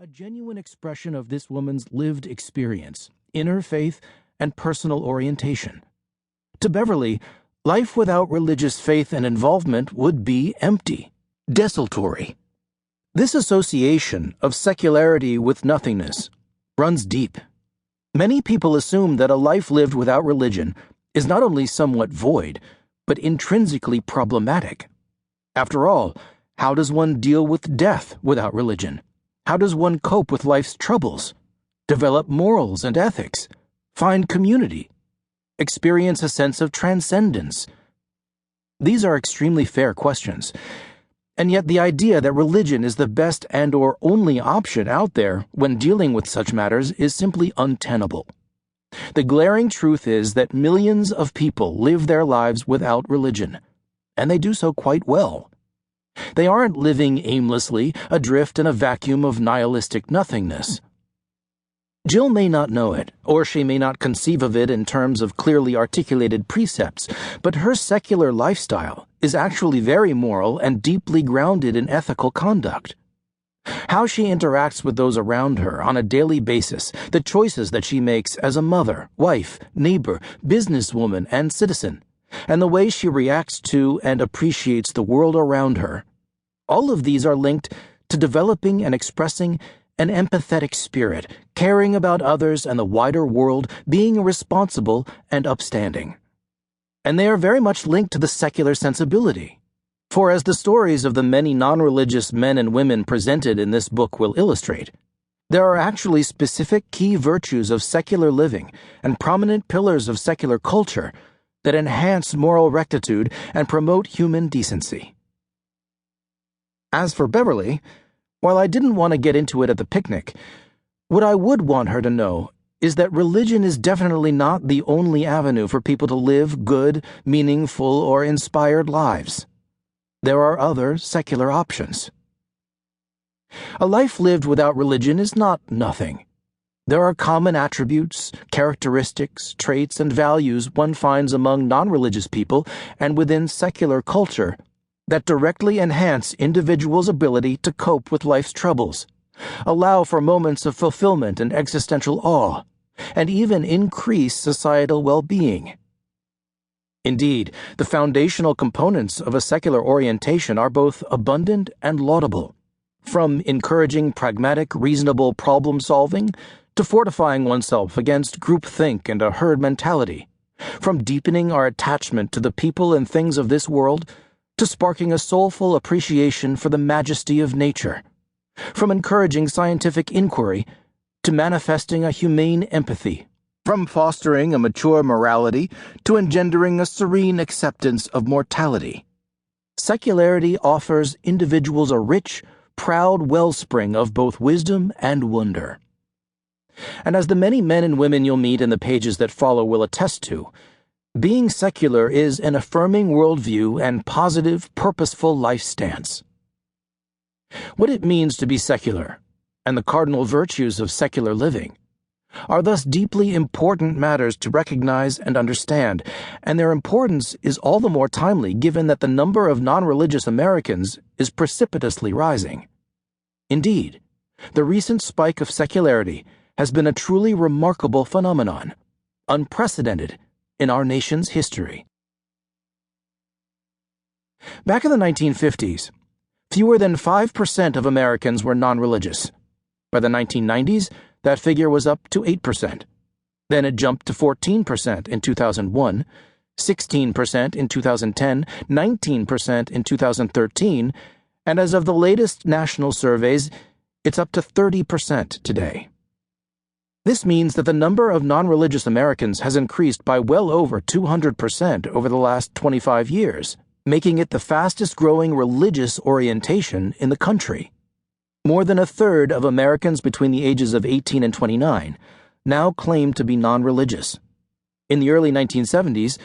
a genuine expression of this woman's lived experience, inner faith, and personal orientation. To Beverly, life without religious faith and involvement would be empty, desultory. This association of secularity with nothingness runs deep. Many people assume that a life lived without religion is not only somewhat void, but intrinsically problematic. After all, how does one deal with death without religion? How does one cope with life's troubles, develop morals and ethics, find community, experience a sense of transcendence? These are extremely fair questions, and yet the idea that religion is the best and/or only option out there when dealing with such matters is simply untenable. The glaring truth is that millions of people live their lives without religion, and they do so quite well. They aren't living aimlessly, adrift in a vacuum of nihilistic nothingness. Jill may not know it, or she may not conceive of it in terms of clearly articulated precepts, but her secular lifestyle is actually very moral and deeply grounded in ethical conduct. How she interacts with those around her on a daily basis, the choices that she makes as a mother, wife, neighbor, businesswoman, and citizen, and the way she reacts to and appreciates the world around her, all of these are linked to developing and expressing an empathetic spirit, caring about others and the wider world, being responsible and upstanding. And they are very much linked to the secular sensibility. For as the stories of the many non-religious men and women presented in this book will illustrate, there are actually specific key virtues of secular living and prominent pillars of secular culture that enhance moral rectitude and promote human decency. As for Beverly, while I didn't want to get into it at the picnic, what I would want her to know is that religion is definitely not the only avenue for people to live good, meaningful, or inspired lives. There are other secular options. A life lived without religion is not nothing. There are common attributes, characteristics, traits, and values one finds among non-religious people and within secular culture that directly enhance individuals' ability to cope with life's troubles, allow for moments of fulfillment and existential awe, and even increase societal well-being. Indeed, the foundational components of a secular orientation are both abundant and laudable, from encouraging pragmatic, reasonable problem-solving to fortifying oneself against groupthink and a herd mentality, from deepening our attachment to the people and things of this world to sparking a soulful appreciation for the majesty of nature, from encouraging scientific inquiry to manifesting a humane empathy, from fostering a mature morality to engendering a serene acceptance of mortality. Secularity offers individuals a rich, proud wellspring of both wisdom and wonder. And as the many men and women you'll meet in the pages that follow will attest to, being secular is an affirming worldview and positive, purposeful life stance. What it means to be secular, and the cardinal virtues of secular living, are thus deeply important matters to recognize and understand, and their importance is all the more timely given that the number of non-religious Americans is precipitously rising. Indeed, the recent spike of secularity has been a truly remarkable phenomenon, unprecedented in our nation's history. Back in the 1950s, fewer than 5% of Americans were non-religious. By the 1990s, that figure was up to 8%. Then it jumped to 14% in 2001, 16% in 2010, 19% in 2013, and as of the latest national surveys, it's up to 30% today. This means that the number of non-religious Americans has increased by well over 200% over the last 25 years, making it the fastest-growing religious orientation in the country. More than a third of Americans between the ages of 18 and 29 now claim to be non-religious. In the early 1970s,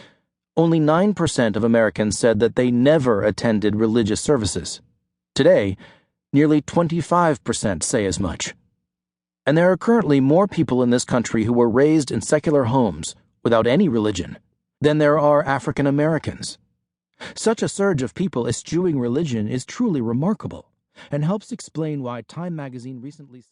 only 9% of Americans said that they never attended religious services. Today, nearly 25% say as much. And there are currently more people in this country who were raised in secular homes without any religion than there are African Americans. Such a surge of people eschewing religion is truly remarkable and helps explain why Time magazine recently